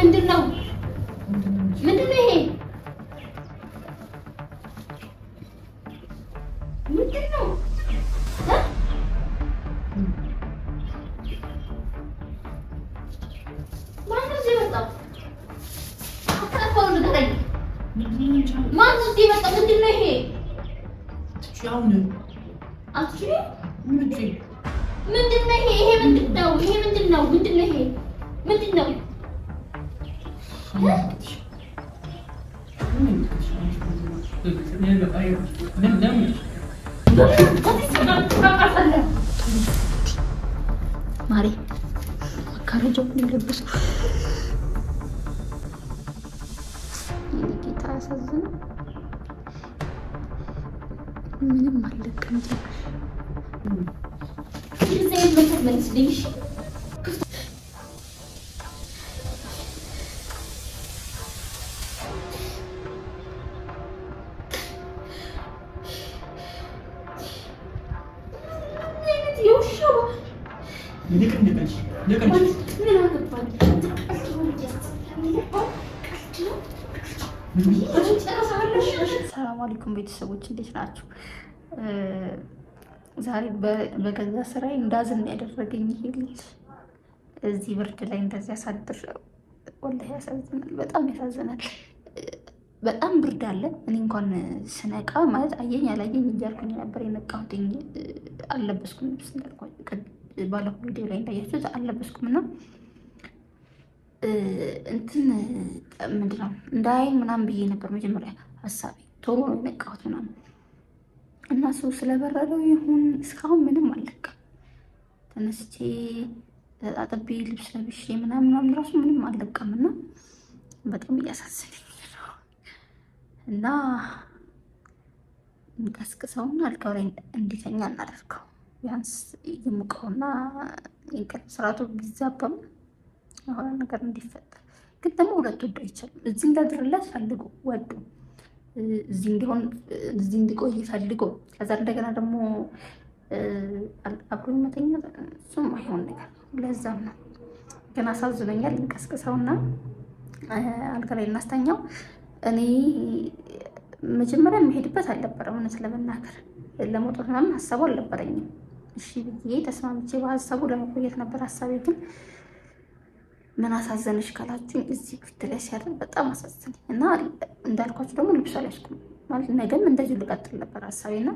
ምንድነው ይሄ? ምንድነው? ማነው እዚህ የመጣው? አታውቀው ንገረኝ። ማነው እዚህ የመጣው? ምንድነው ይሄ? ትቻውን አትችይ ምንድነው? ምንድነው ይሄ? ይሄ ምንድነው? ይሄ ምንድነው? ምንድነው ይሄ? ምንድነው? ማሪ መካረጃው የለበሰው ጌታ ያሳዝን። ምንም አልለቅም። ዘይት መልስልኝ። ሰላም አለይኩም ቤተሰቦች እንዴት ናችሁ? ዛሬ በገዛ ስራዬ እንዳዝን ያደረገኝ ይሄ ልጅ እዚህ ብርድ ላይ እንደዚህ ያሳድር። ወላሂ ያሳዝናል፣ በጣም ያሳዝናል። በጣም ብርድ አለ። እኔ እንኳን ስነቃ ማለት አየኝ አላየኝ እያልኩኝ ነበር የነቃሁት። አልለበስኩም ልብስ እንዳልኳችሁ ባለፈው ቪዲዮ ላይ እንዳያችሁት አልለበስኩም እና እንትን ምንድነው እንዳያይ ምናምን ብዬ ነበር መጀመሪያ ሀሳቤ። ቶሎ ነው የነቃሁት ምናምን እና ሰው ስለበረደው ይሁን እስካሁን ምንም አልለቀም። ተነስቼ አጥቤ ልብስ ለብሼ ምናምን ራሱ ምንም አልለቀም እና በጣም እያሳሰለኝ ነው እና እንቀስቅሰውና አልጋው ላይ እንዲተኛ እናደርገው። ቢያንስ የሙቀውና የእንቅልፍ ስርዓቱ ቢዛባም የሆነ ነገር እንዲፈጠር ግን ደግሞ ሁለት ወዶ አይቻልም። እዚህ እንዳድርለት ፈልጎ ወዶ እዚህ እንዲሆን እዚህ እንዲቆይ ፈልጎ ከዛ እንደገና ደግሞ አብሮ መተኛ እሱም አይሆን ነገር። ለዛም ነው ግን አሳዝኖኛል። እንቀስቅሰውና አልጋ ላይ እናስተኛው። እኔ መጀመሪያ የምሄድበት አልነበረም እውነት ለመናገር ለመውጣት ምናምን ሀሳቡ አልነበረኝም። እሺ ብዬ ተስማምቼ በሀሳቡ ለመቆየት ነበር ሀሳቤ። ግን ምን አሳዘንሽ ካላችሁኝ እዚህ ብርድ ላይ ሲያደርግ በጣም አሳዘነኝ እና እንዳልኳችሁ ደግሞ ልብስ አልያዝኩም ማለት ነገም እንደዚሁ ልቀጥል ነበር ሀሳቤና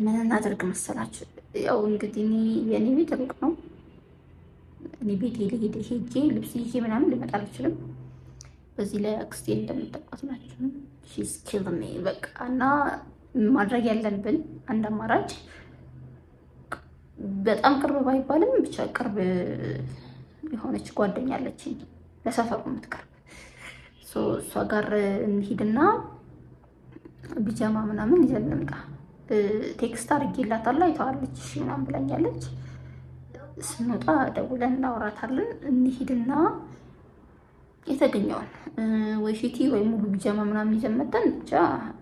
ምን እናደርግ መሰላችሁ? ያው እንግዲህ የኔ ቤት ሩቅ ነው። እኔ ቤት ሄጄ ልብስ ይዤ ምናምን ልመጣ አልችልም። በዚህ ላይ አክስቴ እንደምጠቋት ናቸው ሺዝ ኪል ሚ በቃ። እና ማድረግ ያለብን አንድ አማራጭ በጣም ቅርብ ባይባልም ብቻ ቅርብ የሆነች ጓደኛ አለችኝ ለሰፈሩ የምትቀርብ እሷ ጋር እንሂድና ቢጃማ ምናምን ይዘን እንምጣ። ቴክስት አድርጌላታለሁ አይተዋለች እሺ ምናምን ብላኛለች። ስንወጣ ደውለን እናወራታለን። እንሂድና የተገኘውን ወይ ሺቲ ወይ ሙሉ ቢጃማ ምናምን ይዘን መተን ብቻ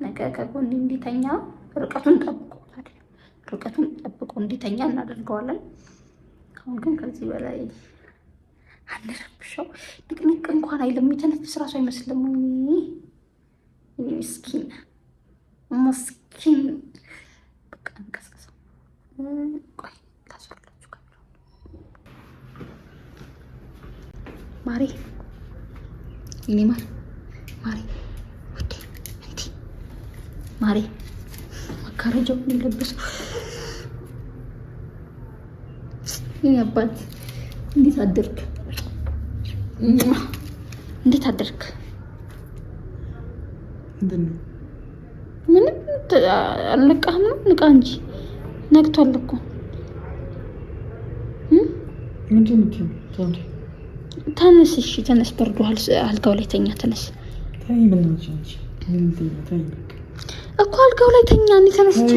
ነገ ከጎን እንዲተኛ ርቀቱን ጠብቆ እንዲተኛ እናደርገዋለን። አሁን ግን ከዚህ በላይ አንረብሸው። ንቅንቅ እንኳን አይልም። የተነፍስ ራሱ አይመስልም። ምስኪን በቃ እንቀስቀሰው። ቆይ ታስወላችሁ ካሜራ ማሪ እኔ ማሪ ውዴ እንዴ ማሪ መካረጃው የለበሰው ይሄ አባት እንዴት አደርክ? እንዴት አደርክ? ምንም አልነቃህም ነው? ንቃ እንጂ ነቅቷል እኮ። ተነስ፣ እሺ ተነስ፣ በርዶሃል። አልጋው ላይ ተኛ። ተነስ እኮ አልጋው ላይ ተኛ። እኔ ተነስቼ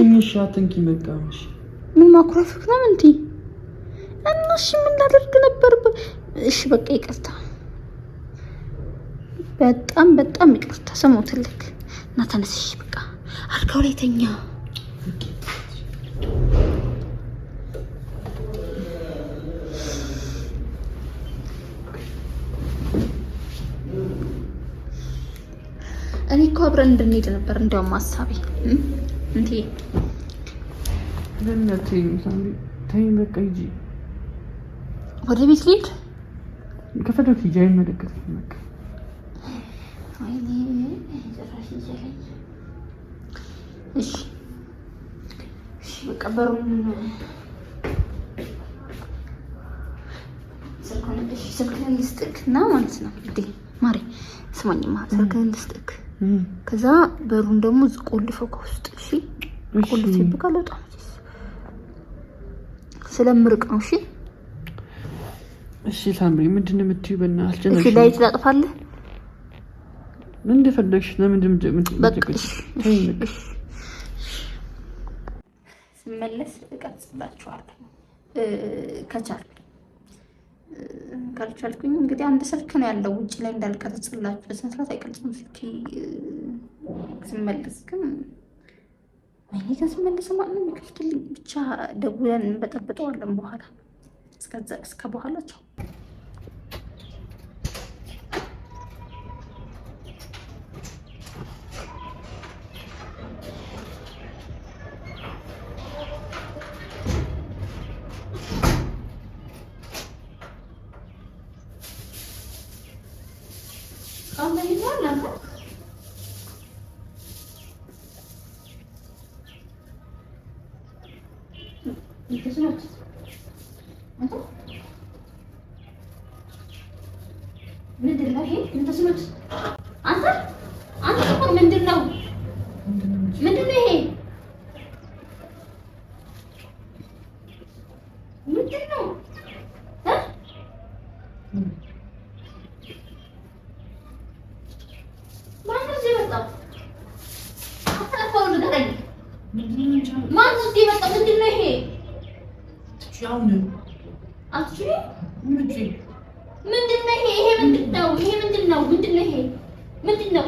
ምን ማኩረፍክ ነው እንዴ? እና እሺ ምን ላደርግ ነበር? እሺ በቃ ይቅርታ፣ በጣም ይቅርታ። ሰሞትልክ እና ተነስ፣ እሺ በቃ አልጋው ላይ ተኛ። እኮ አብረን እንድንሄድ ነበር እንዲያውም ሀሳቤ እንዴ ለምን ተይኝ በቃ ሂጂ ወደ ቤት ልሂድ ከፈለክ ሂጂ አይመለከትም በቃ ወይኔ ጭራሽ ይዘለኝ እሺ በቃ በሩን ስልክህን ልስጥክ እና ማለት ነው እንዴ ማሪ ስማኝማ ስልክህን ልስጥክ ከዛ በሩን ደግሞ ቆልፈው ከውስጥ እሺ ቆልፈው ይበቃል በጣም ስለምርቅ ነው እሺ እሺ ሳምሪ ምንድነው የምትይው በእናትሽ እሺ ላይት ላጥፋለህ ምን እንደፈለግሽ ለምንድን የምትጨቅጭ ስመለስ እቀርጽላችኋለሁ ካልቻልኩኝ እንግዲህ አንድ ስልክ ነው ያለው ውጭ ላይ እንዳልቀርጽላችሁ በስንት ሰዓት አይቀርጽም ስልክ ስመለስ ግን ወይኔ ከስመለስ ማንም ይከፍትልኝ ብቻ ደውለን እንበጠብጠዋለን በኋላ እስከ በኋላ ቻው ምንድን ነው ይሄ? ምን ተስኖት? አንተ እኮ ምንድን ነው ይሄ? ምንድን ነው? ማነው እዚህ የመጣው? አታውቀውም ንገረኝ። ማነው እዚህ የመጣው? ምንድን ነው ይሄ? አትችይም? ምንድን ነው ይሄ? ይሄ ምንድን ነው? ይሄ ምንድን ነው? ምንድን ነው ይሄ? ምንድን ነው?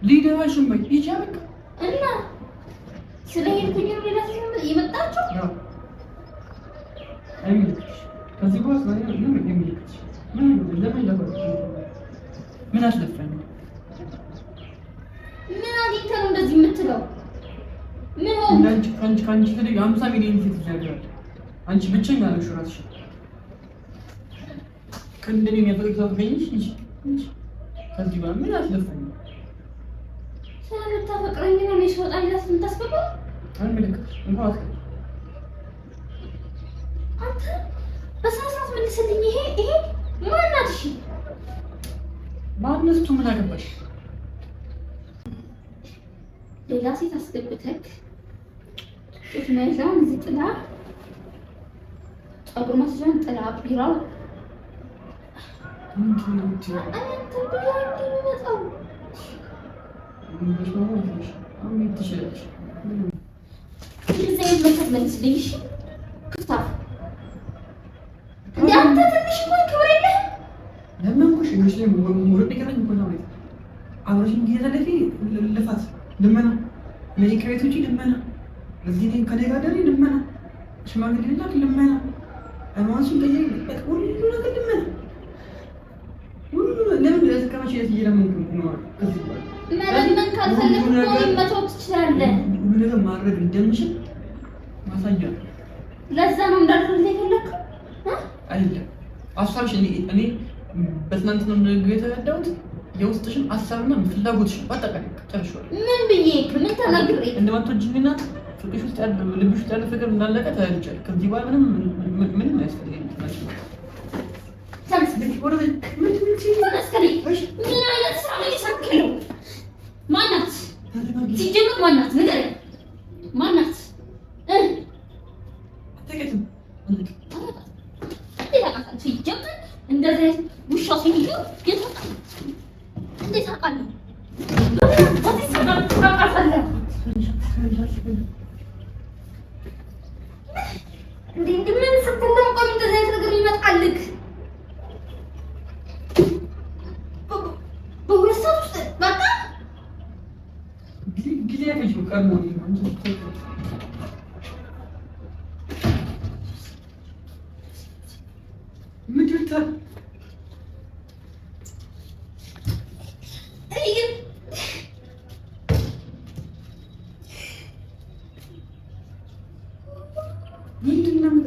ሊደዋሽም በይ ይቻላል እና ስለሄድኩኝ ነው ሌላ የመጣችው አይምልክሽ ከዚህ በኋላ ምን የሚልክሽ ምን አስለፈኝ ምን አግኝተህ ነው እንደዚህ የምትለው ምን ሆነ ከአንቺ ትልቅ 50 ሚሊዮን ሴት ይዛገራል አንቺ ብቸኛ ነሽ ራስሽ ከእንደኔ የሚያፈቅር ሰው ትገኝሽ እንጂ ከዚህ በኋላ ምን አስለፈኝ ስለምታፈቅረኝ ነው እኔ ስወጣ ሌላስ የምታስገባው? አልመለከትሽ እንኳን አንተ በስነ ስርዓት መልስልኝ። ይሄ ማናት? እሺ ማንስቱ ምን አገባሽ? ሌላ ሴት አስገብተህ ጡት መያዣውን እዚህ ጥላ፣ ፀጉር ማስያዣውን ጥላ፣ ቢራው ልመና ለዚህ ከቤቶች ልመና ለዚህ ከደጋደሪ ልመና ሽማግሌ ላክ ልመና አማንሱን ጠየቅ ሁሉ ነገር ልመና ሁሉ ለምን ለተከማች እየለመንኩ ነው ከዚህ መለመን ካልፈለክ መተው ትችላለህ። ሁሉ ነገር ማድረግ እንደምችል ማሳያ ለዛ ነው እንዳልፈልግ የፈለከው አይደለም አሳብሽ እኔ በትናንትናው ንግግር የተረዳሁት የውስጥሽን ሀሳብና ፍላጎትሽን በአጠቃላይ ጨርሻለሁ። ምን ብዬ ምን ተናግሬ እንደማትወጂኝና ፍቅርሽ ውስጥ ያለ ልብሽ ውስጥ ያለ ፍቅር እንዳለቀ ተረድቻለሁ። ከዚህ በኋላ ምንም አያስፈልገኝም። ምን አይነት ስራ ነው የሰራኸው? ማናት? ሲጀምር ማናት? ንገረኝ። ማናት? አትቀጥም ሲጀምር እንደዚህ ውሻ ሲይዙ የታውቃል እንዴት አውቃለሁ? እንዴት ጊዜ አይፈጅም ቀድሞ ምድር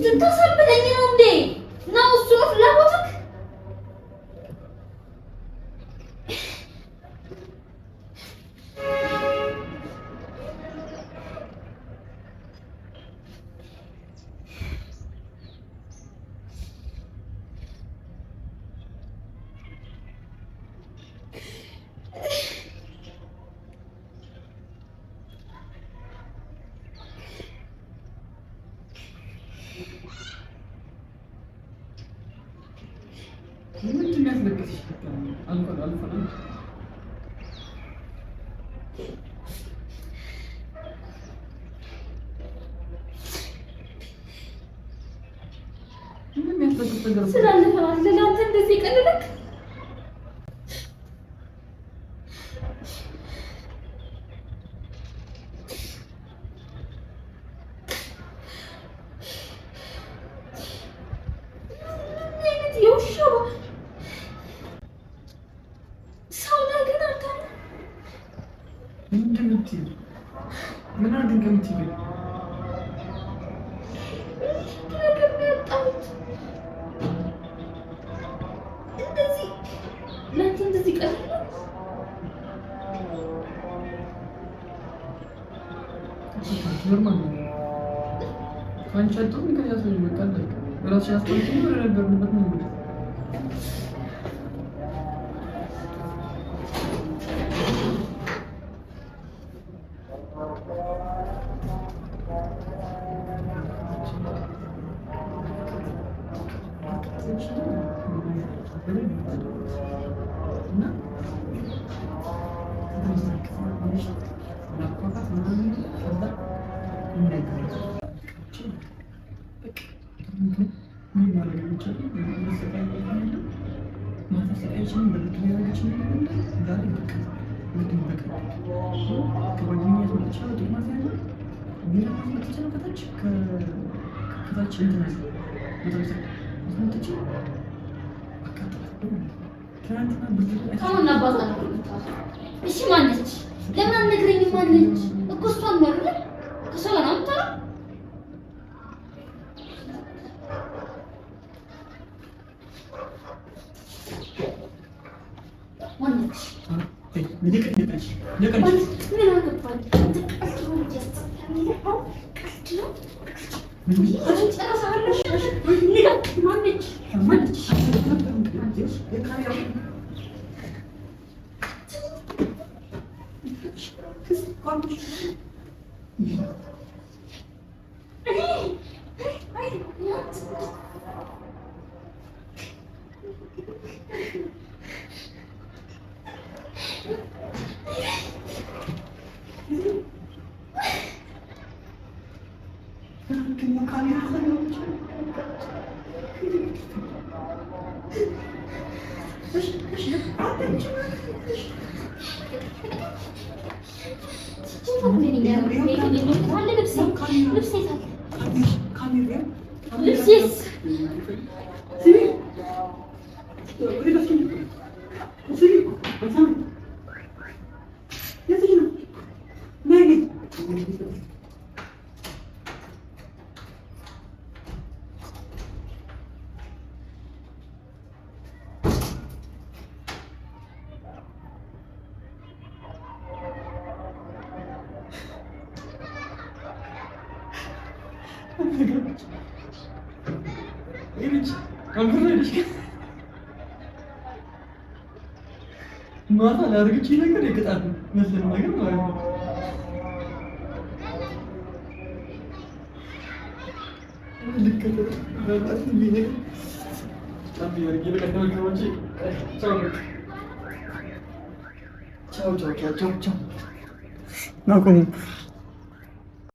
ልታሳብደኝ ነው እንዴ? ነው እሱ ነው ፍላጎትህ? ምንድን ነው ያስለቅስሽ? አልፏል ምንም ያስለቅስ ነገር ስላለፈ ለአንተ እንደዚህ ቀልልክ ምን አድርገን ከምትይኝ እንደዚህ ቀር ኖርማል አንቺ አጥቶ ምን ያሰኝ መጣለ ራስሽ አስተውጪ ነው ነበርበት ነው እሺ ማነች? ለምን አትነግረኝም? ማነች እኮ እሷን ነው አይደል? ከሷ ጋር ነው የምታወራው? ማነች? ማታ ላርግች ነገር ይቀጣል መስል ነገር ማለት ነው። ቻው